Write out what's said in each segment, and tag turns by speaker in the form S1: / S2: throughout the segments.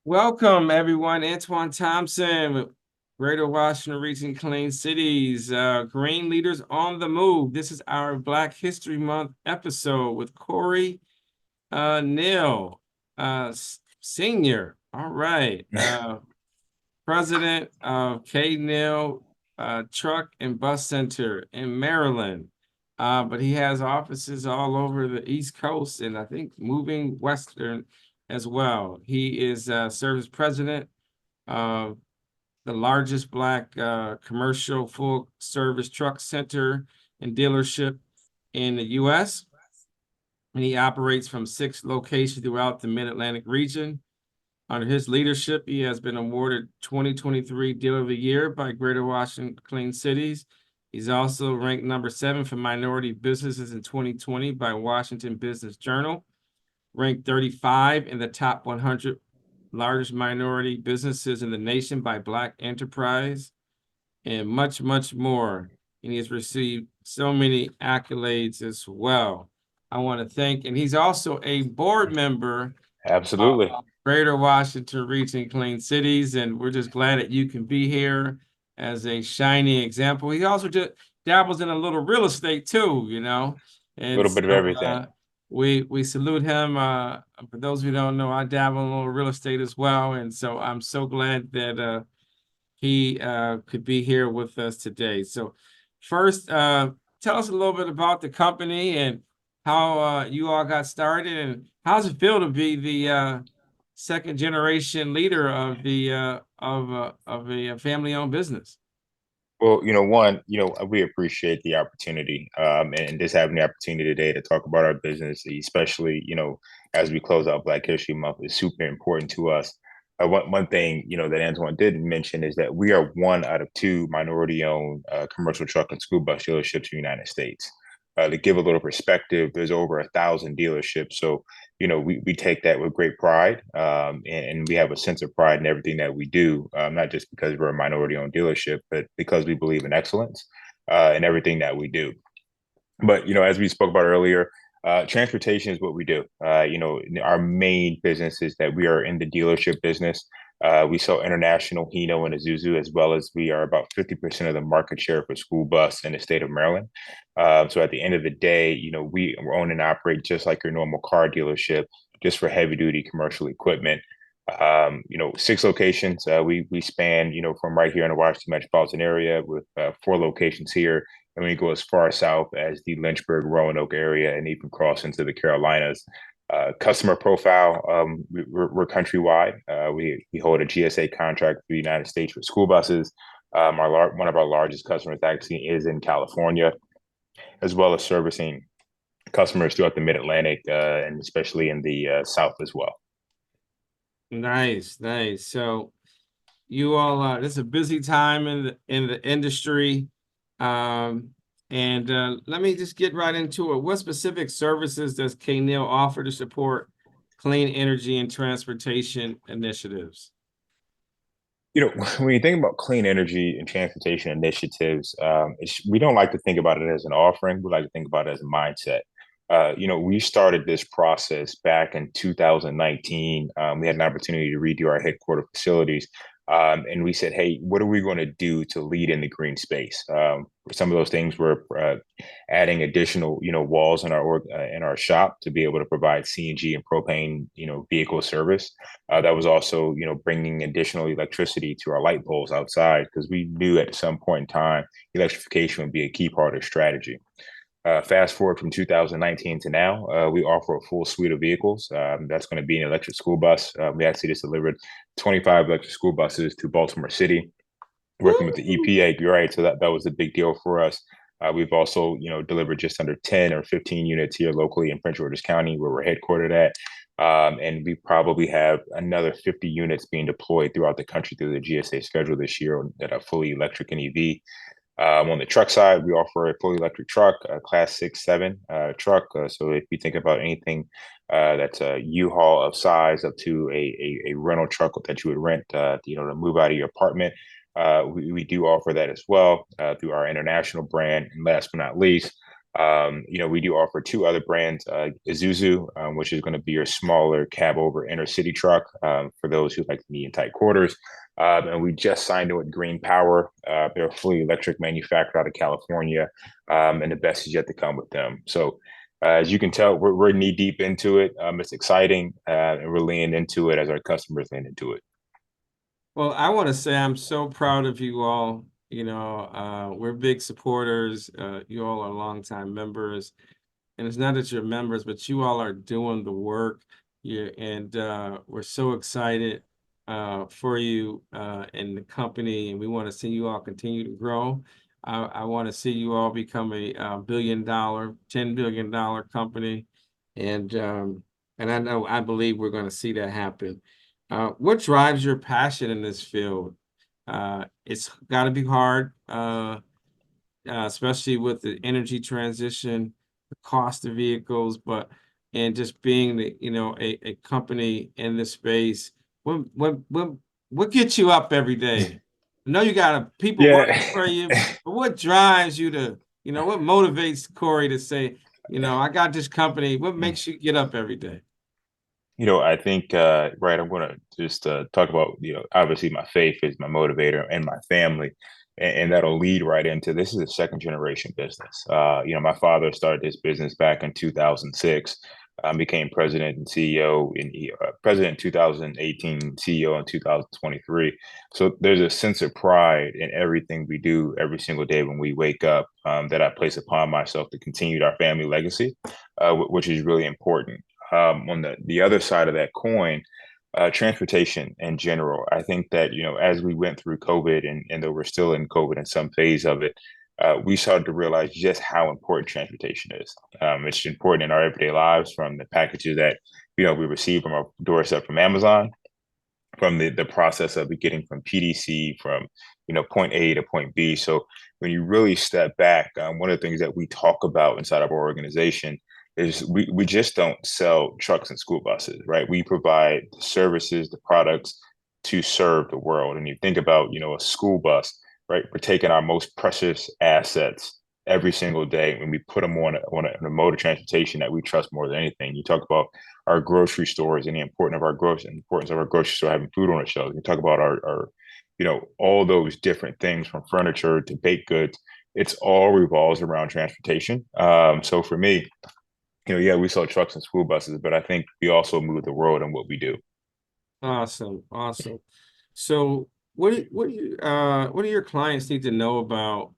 S1: Welcome, everyone. Antoine Thompson with Greater Washington Region Clean Cities, Green Leaders on the Move. This is our Black History Month episode with Korey Neal, Senior. All right. President of Neal Truck and Bus Center in Maryland. But he has offices all over the East Coast and I think moving western as well. He is serves as president of the largest Black commercial full service truck center and dealership in the U.S. And he operates from 6 locations throughout the Mid-Atlantic region. Under his leadership, he has been awarded 2023 Dealer of the Year by Greater Washington Clean Cities. He's also ranked number 7 for minority businesses in 2020 by Washington Business Journal, ranked 35 in the top 100 largest minority businesses in the nation by Black Enterprise, and much, much more. And he has received so many accolades as well. I want to thank, and he's also a board member
S2: Absolutely.
S1: Greater Washington Region Clean Cities, and we're just glad that you can be here as a shining example. He also just dabbles in a little real estate too,
S2: A
S1: and
S2: little bit of
S1: so
S2: everything.
S1: we salute him. For those who don't know, I dabble in a little real estate as well, and so I'm so glad that he could be here with us today. So first, tell us a little bit about the company and how you all got started, and how does it feel to be the second generation leader of the of a family-owned business?
S2: Well, we appreciate the opportunity and just having the opportunity today to talk about our business, especially, as we close out Black History Month is super important to us. One thing, that Antoine did mention is that we are one out of 2 minority-owned commercial truck and school bus dealerships in the United States. To give a little perspective, there's over 1,000 dealerships. So, we take that with great pride, and we have a sense of pride in everything that we do, not just because we're a minority-owned dealership, but because we believe in excellence in everything that we do. But, as we spoke about earlier, transportation is what we do. Our main business is that we are in the dealership business. We sell international Hino and Isuzu, as well as we are about 50% of the market share for school bus in the state of Maryland. So at the end of the day, we own and operate just like your normal car dealership, just for heavy duty commercial equipment. 6 locations. We span, from right here in the Washington metropolitan area with 4 locations here. And we go as far south as the Lynchburg, Roanoke area, and even cross into the Carolinas. Customer profile, we're countrywide. We hold a GSA contract for the United States for school buses. One of our largest customers actually is in California, as well as servicing customers throughout the Mid-Atlantic and especially in the South as well.
S1: Nice, nice. So you all, this is a busy time in the industry. And let me just get right into it. What specific services does Neal offer to support clean energy and transportation initiatives?
S2: When you think about clean energy and transportation initiatives, we don't like to think about it as an offering. We like to think about it as a mindset. We started this process back in 2019. We had an opportunity to redo our headquarter facilities. And we said, hey, what are we going to do to lead in the green space? Some of those things were adding additional, walls in our shop to be able to provide CNG and propane, vehicle service. That was also, bringing additional electricity to our light poles outside because we knew at some point in time electrification would be a key part of the strategy. Fast forward from 2019 to now, we offer a full suite of vehicles. That's going to be an electric school bus. We actually just delivered 25 electric school buses to Baltimore City, working with the EPA. You're right, so that was a big deal for us. We've also, delivered just under 10 or 15 units here locally in Prince George's County, where we're headquartered at. And we probably have another 50 units being deployed throughout the country through the GSA schedule this year that are fully electric and EV. On the truck side, we offer a fully electric truck, a Class 6, 7 truck. So if you think about anything that's a U-Haul of size up to a rental truck that you would rent, to move out of your apartment, we do offer that as well through our international brand. And last but not least, We do offer two other brands, Isuzu, which is going to be your smaller cab over inner city truck for those who like to be in tight quarters. And we just signed in with Green Power. They're a fully electric manufacturer out of California, and the best is yet to come with them. So as you can tell, we're knee deep into it. It's exciting, and we're leaning into it as our customers lean into it.
S1: Well, I want to say I'm so proud of you all. We're big supporters. You all are longtime members. And it's not that you're members, but you all are doing the work. And we're so excited for you and the company. And we want to see you all continue to grow. I want to see you all become a billion-dollar, $10 billion company. And I believe we're going to see that happen. What drives your passion in this field? It's got to be hard, especially with the energy transition, the cost of vehicles, and just being a company in this space. What gets you up every day? I know you got people working
S2: Yeah.
S1: for you, but what drives you to, what motivates Korey to say, I got this company? What makes you get up every day?
S2: I think, right, I'm going to just talk about, obviously my faith is my motivator and my family. And that'll lead right into this is a second generation business. My father started this business back in 2006, became president and CEO president in 2018, CEO in 2023. So there's a sense of pride in everything we do every single day when we wake up that I place upon myself to continue our family legacy, which is really important. On the other side of that coin, transportation in general. I think that, as we went through COVID and though we're still in COVID in some phase of it, we started to realize just how important transportation is. It's important in our everyday lives, from the packages that, we receive from our doorstep from Amazon, from the process of it getting from PDC from, point A to point B. So when you really step back, one of the things that we talk about inside of our organization is we just don't sell trucks and school buses, right? We provide the services, the products to serve the world. And you think about, a school bus, right? We're taking our most precious assets every single day when we put them on a mode of transportation that we trust more than anything. You talk about our grocery stores and the importance of our grocery store having food on the shelves. You talk about our all those different things from furniture to baked goods. It's all revolves around transportation. So for me, yeah, we sell trucks and school buses, but I think we also move the world in what we do.
S1: Awesome, awesome. So what do your clients need to know about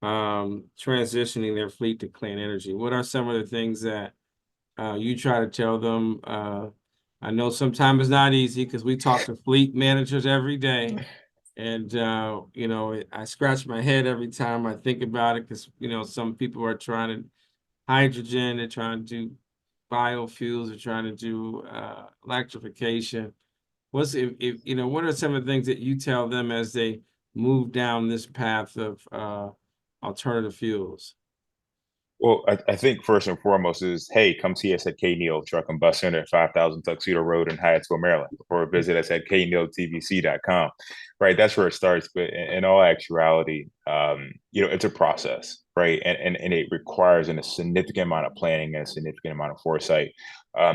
S1: transitioning their fleet to clean energy? What are some of the things that you try to tell them? I know sometimes it's not easy because we talk to fleet managers every day. And I scratch my head every time I think about it because some people are trying to hydrogen, they're trying to do biofuels, they're trying to do electrification. What are some of the things that you tell them as they move down this path of alternative fuels?
S2: Well, I think first and foremost is, hey, come see us at Neal Truck and Bus Center at 5000 Tuxedo Road in Hyattsville, Maryland, or visit us at knealtvc.com. Right, that's where it starts. But in all actuality, it's a process, right, and it requires a significant amount of planning and a significant amount of foresight.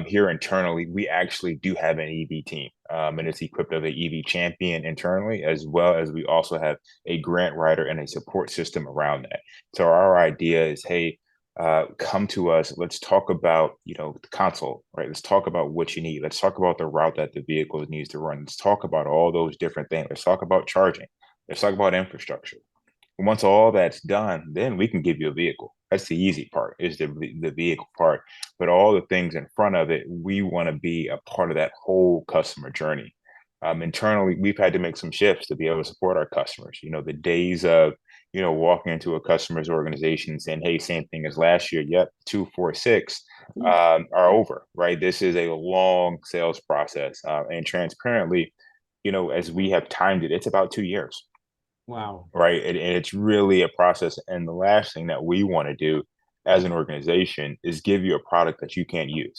S2: Here internally, we actually do have an EV team, and it's equipped of an EV champion internally, as well as we also have a grant writer and a support system around that. So our idea is, hey, come to us. Let's talk about, the console, right? Let's talk about what you need. Let's talk about the route that the vehicle needs to run. Let's talk about all those different things. Let's talk about charging. Let's talk about infrastructure. And once all that's done, then we can give you a vehicle. That's the easy part, is the vehicle part. But all the things in front of it, we want to be a part of that whole customer journey. Internally, we've had to make some shifts to be able to support our customers. The days of walking into a customer's organization and saying, hey, same thing as last year, yep, 246, are over, right? This is a long sales process. And transparently, as we have timed it, it's about 2 years.
S1: Wow.
S2: Right. And it's really a process. And the last thing that we want to do as an organization is give you a product that you can't use.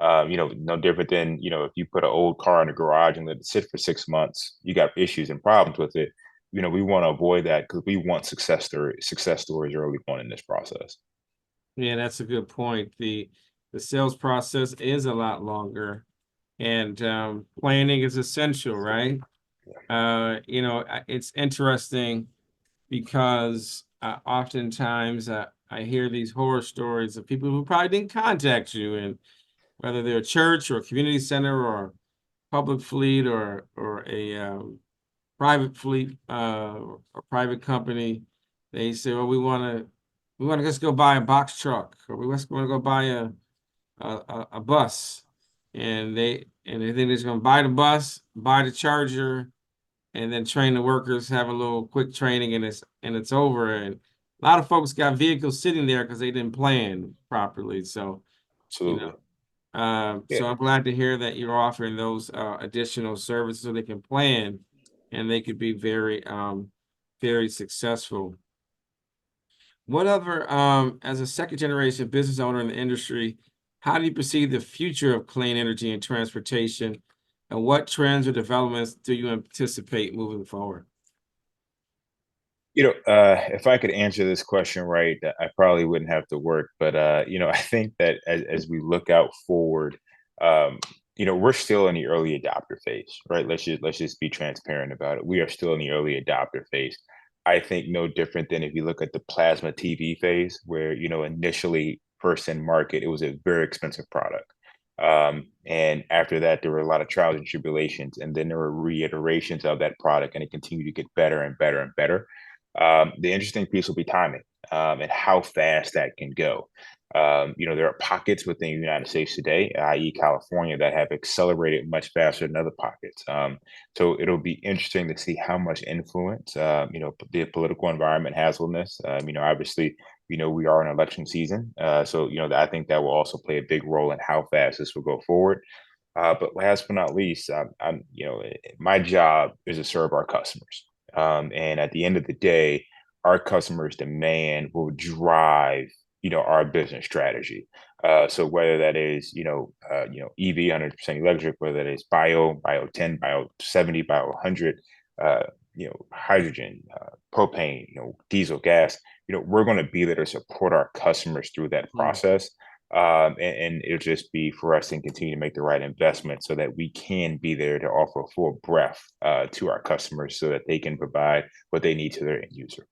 S2: No different than, if you put an old car in the garage and let it sit for 6 months, you got issues and problems with it. We want to avoid that because we want success stories early on in this process.
S1: Yeah, that's a good point. The sales process is a lot longer, and planning is essential, right? It's interesting because oftentimes I hear these horror stories of people who probably didn't contact you, and whether they're a church or a community center or public fleet or a private fleet or private company, they say, "Well, we want to just go buy a box truck, or we just want to go buy a bus," and they think they're just going to buy the bus, buy the charger, and then train the workers, have a little quick training, and it's over. And a lot of folks got vehicles sitting there because they didn't plan properly. So, you know,
S2: Absolutely. Yeah.
S1: so I'm glad to hear that you're offering those additional services so they can plan and they could be very successful. What other, as a second generation business owner in the industry, how do you perceive the future of clean energy and transportation? And what trends or developments do you anticipate moving forward?
S2: If I could answer this question right, I probably wouldn't have to work. But I think that as we look out forward, um, we're still in the early adopter phase, right? Let's just be transparent about it. We are still in the early adopter phase. I think no different than if you look at the plasma TV phase, where initially first in market, it was a very expensive product. And after that, there were a lot of trials and tribulations, and then there were reiterations of that product, and it continued to get better and better and better. The interesting piece will be timing, and how fast that can go. There are pockets within the United States today, i.e., California, that have accelerated much faster than other pockets. So it'll be interesting to see how much influence, the political environment has on this. Obviously, we are in election season, so I think that will also play a big role in how fast this will go forward. But last but not least, my job is to serve our customers. And at the end of the day, our customers' demand will drive, our business strategy. So whether that is, EV 100% electric, whether that is bio 10, bio 70, bio 100, hydrogen, propane, diesel, gas, we're going to be there to support our customers through that
S1: Mm.
S2: process. And it'll just be for us to continue to make the right investment so that we can be there to offer a full breadth to our customers so that they can provide what they need to their end user.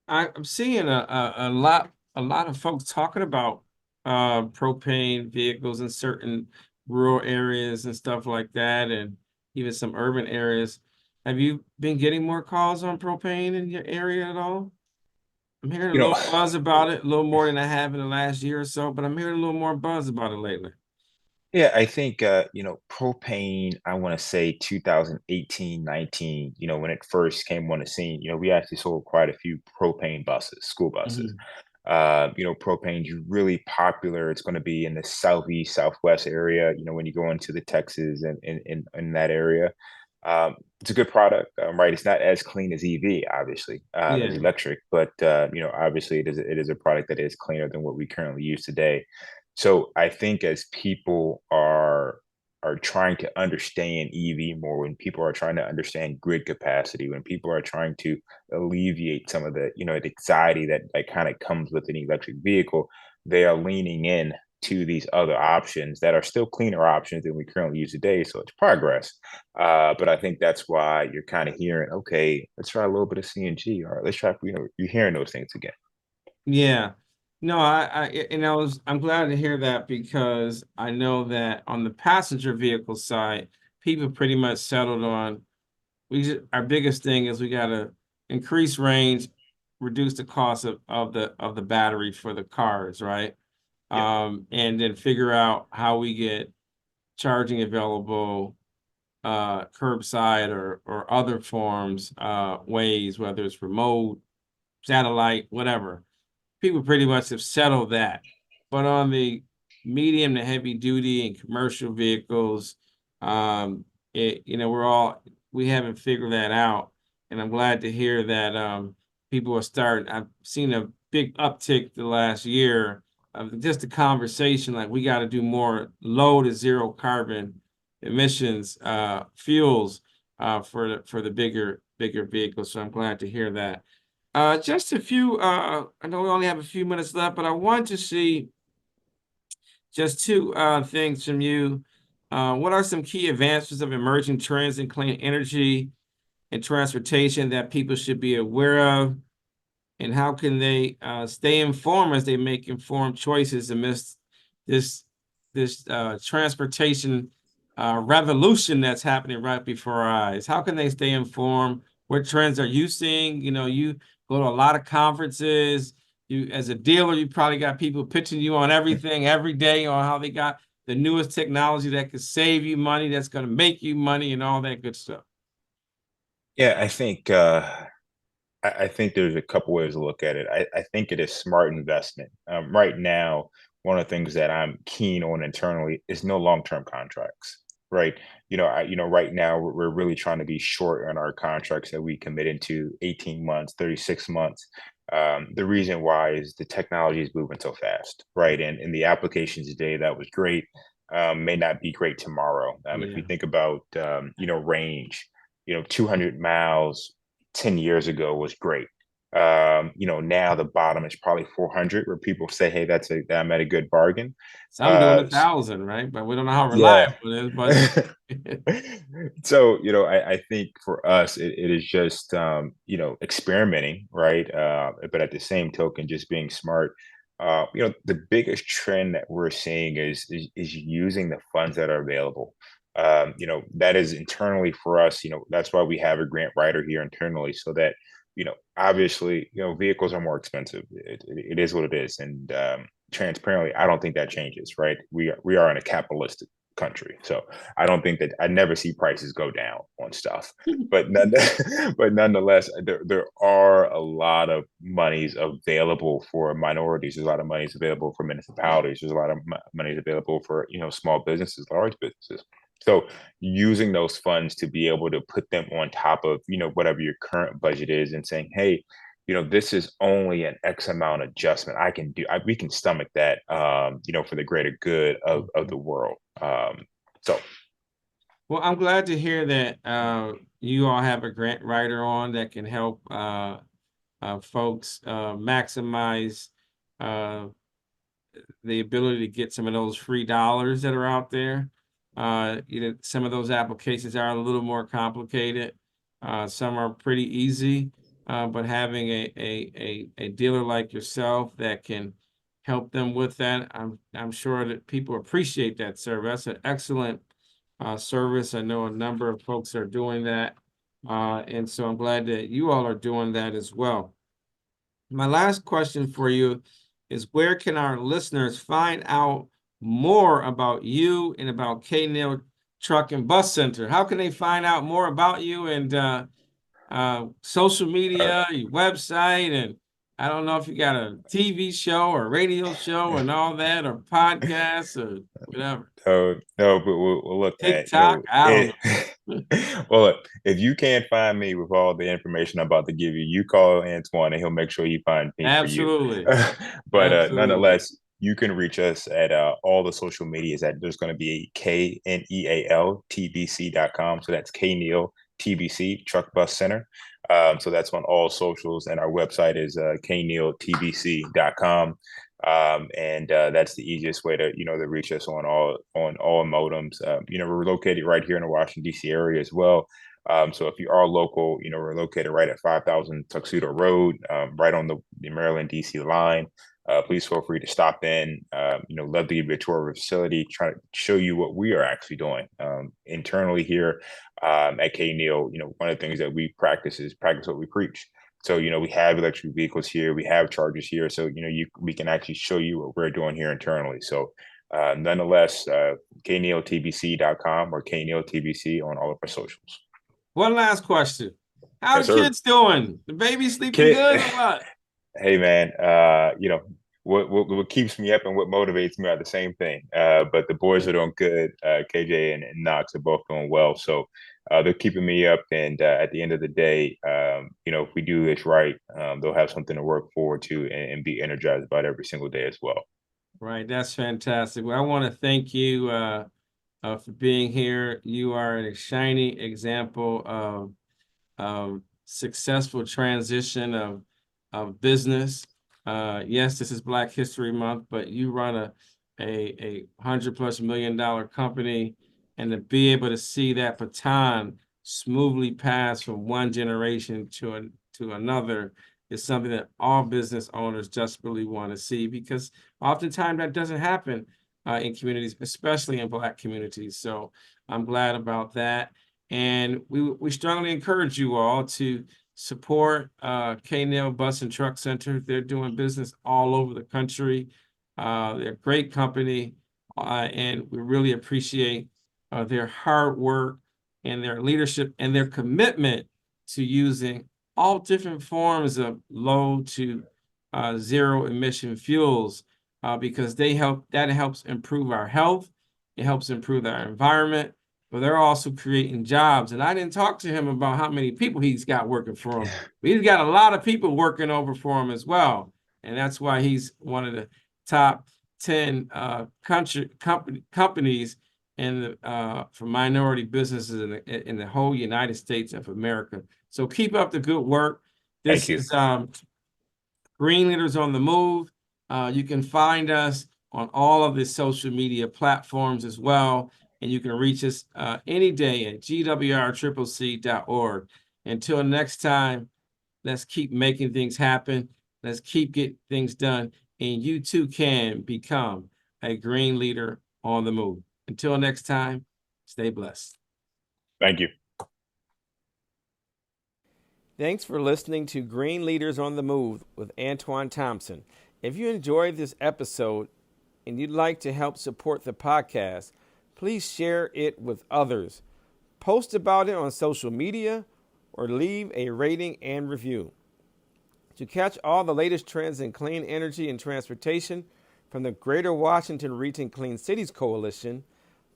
S1: I'm seeing a lot of folks talking about propane vehicles in certain rural areas and stuff like that, and even some urban areas. Have you been getting more calls on propane in your area at all? I'm hearing a
S2: You know,
S1: little buzz about it, a little more than I have in the last year or so, but I'm hearing a little more buzz about it lately.
S2: yeah, I think propane, I want to say 2018, 19, when it first came on the scene, we actually sold quite a few propane buses, school buses.
S1: Mhm.
S2: Propane's really popular. It's going to be in the southeast, southwest area, when you go into the Texas and in that area. It's a good product, right? It's not as clean as EV, obviously, as
S1: Yeah.
S2: electric, but obviously it is a product that is cleaner than what we currently use today. So I think as people are trying to understand EV more, when people are trying to understand grid capacity, when people are trying to alleviate some of the anxiety that kind of comes with an electric vehicle, they are leaning in to these other options that are still cleaner options than we currently use today. So it's progress. But I think that's why you're kind of hearing, okay, let's try a little bit of CNG, or let's try, you're hearing those things again.
S1: Yeah. No, I'm glad to hear that because I know that on the passenger vehicle side, people pretty much settled on our biggest thing is we gotta increase range, reduce the cost of the battery for the cars, right?
S2: Yeah.
S1: And then figure out how we get charging available curbside or other forms, ways, whether it's remote, satellite, whatever. People pretty much have settled that. But on the medium to heavy duty and commercial vehicles, we haven't figured that out. And I'm glad to hear that people are starting. I've seen a big uptick the last year of just the conversation, like we got to do more low to zero carbon emissions fuels for the bigger vehicles. So I'm glad to hear that. Just a few, I know we only have a few minutes left, but I want to see just two things from you. What are some key advancements of emerging trends in clean energy and transportation that people should be aware of? And how can they stay informed as they make informed choices amidst this transportation revolution that's happening right before our eyes? How can they stay informed? What trends are you seeing? You know, you go to a lot of conferences. You, as a dealer, you probably got people pitching you on everything every day on how they got the newest technology that could save you money, that's going to make you money, and all that good stuff.
S2: Yeah, I think there's a couple ways to look at it. I think it is smart investment. Right now, one of the things that I'm keen on internally is no long-term contracts, right? Right now we're really trying to be short on our contracts that we commit into 18 months, 36 months. The reason why is the technology is moving so fast, right? And in the applications today that was great, may not be great tomorrow. If we
S1: Yeah.
S2: think about range, 200 miles 10 years ago was great. Now the bottom is probably 400, where people say, hey, I'm at a good bargain.
S1: Some doing
S2: Uh,
S1: 1,000, right? But we don't know how
S2: yeah.
S1: reliable it is, but
S2: So, I think for us, it is just, experimenting, right? But at the same token, just being smart. The biggest trend that we're seeing is using the funds that are available. That is internally for us. That's why we have a grant writer here internally, so that obviously, vehicles are more expensive. It is what it is, and transparently, I don't think that changes. Right? We are in a capitalistic country, so I don't think that I never see prices go down on stuff. But but nonetheless, there are a lot of monies available for minorities. There's a lot of monies available for municipalities. There's a lot of monies available for small businesses, large businesses. So using those funds to be able to put them on top of whatever your current budget is, and saying, hey, this is only an X amount adjustment. We can stomach that, for the greater good of the world. So
S1: well, I'm glad to hear that you all have a grant writer on that can help folks maximize uh, the ability to get some of those free dollars that are out there. Some of those applications are a little more complicated. Some are pretty easy, but having a dealer like yourself that can help them with that, I'm sure that people appreciate that service. That's an excellent service. I know a number of folks are doing that, and so I'm glad that you all are doing that as well. My last question for you is, where can our listeners find out more about you and about Neal Truck and Bus Center? How can they find out more about you and social
S2: uh,
S1: media, your website, and I don't know if you got a TV show or radio show and all that, or podcasts or whatever.
S2: no, but we'll look, man.
S1: TikTok, I don't
S2: It,
S1: know.
S2: well, look, if you can't find me with all the information I'm about to give you, you call Antoine and he'll make sure he finds me for you.
S1: Absolutely.
S2: But
S1: Absolutely.
S2: nonetheless, you can reach us at all the social medias. That there's going to be KNEALTBC.com. So that's KNEAL TBC Truck Bus Center. So that's on all socials, and our website is KNEALTBC.com. And that's the easiest way to reach us on all modems. We're located right here in the Washington D.C. area as well. So if you are local, we're located right at 5,000 Tuxedo Road, right on the Maryland D.C. line. Please feel free to stop in. Love to give you a tour of the facility, try to show you what we are actually doing internally here at KNEAL. One of the things that we practice is practice what we preach. So, we have electric vehicles here, we have chargers here. So, we can actually show you what we're doing here internally. So, nonetheless, KNEALTBC.com or KNEALTBC on all of our socials.
S1: One last question. How
S2: Yes,
S1: the
S2: sir.
S1: kids doing? The baby sleeping
S2: Kid,
S1: good or what?
S2: hey, man, what keeps me up and what motivates me are the same thing. But the boys are doing good. KJ and Knox are both doing well. So they're keeping me up. And at the end of the day, if we do this right, they'll have something to work forward to and be energized about every single day as well.
S1: Right, that's fantastic. Well, I want to thank you for being here. You are a shining example of successful transition of of business. Yes, this is Black History Month, but you run a $100+ million company, and to be able to see that baton smoothly pass from one generation to another is something that all business owners desperately want to see, because oftentimes that doesn't happen in communities, especially in Black communities. So I'm glad about that. And we strongly encourage you all to support K-Neal Bus and Truck Center. They're doing business all over the country. They're a great company, and we really appreciate their hard work and their leadership and their commitment to using all different forms of low to zero emission fuels, because that helps improve our health. It helps improve our environment, but they're also creating jobs. And I didn't talk to him about how many people he's got working for him. But he's got a lot of people working over for him as well. And that's why he's one of the top 10 companies for minority businesses in the whole United States of America. So keep up the good work. This is Green Leaders on the Move. You can find us on all of the social media platforms as well. And you can reach us any day at GWRCCC.org. Until next time, let's keep making things happen. Let's keep getting things done. And you too can become a green leader on the move. Until next time, stay blessed.
S2: Thank you.
S3: Thanks for listening to Green Leaders on the Move with Antoine Thompson. If you enjoyed this episode and you'd like to help support the podcast, please share it with others. Post about it on social media or leave a rating and review. To catch all the latest trends in clean energy and transportation from the Greater Washington Region Clean Cities Coalition,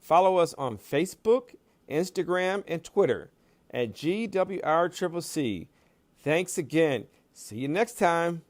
S3: follow us on Facebook, Instagram, and Twitter at GWRCCC. Thanks again. See you next time.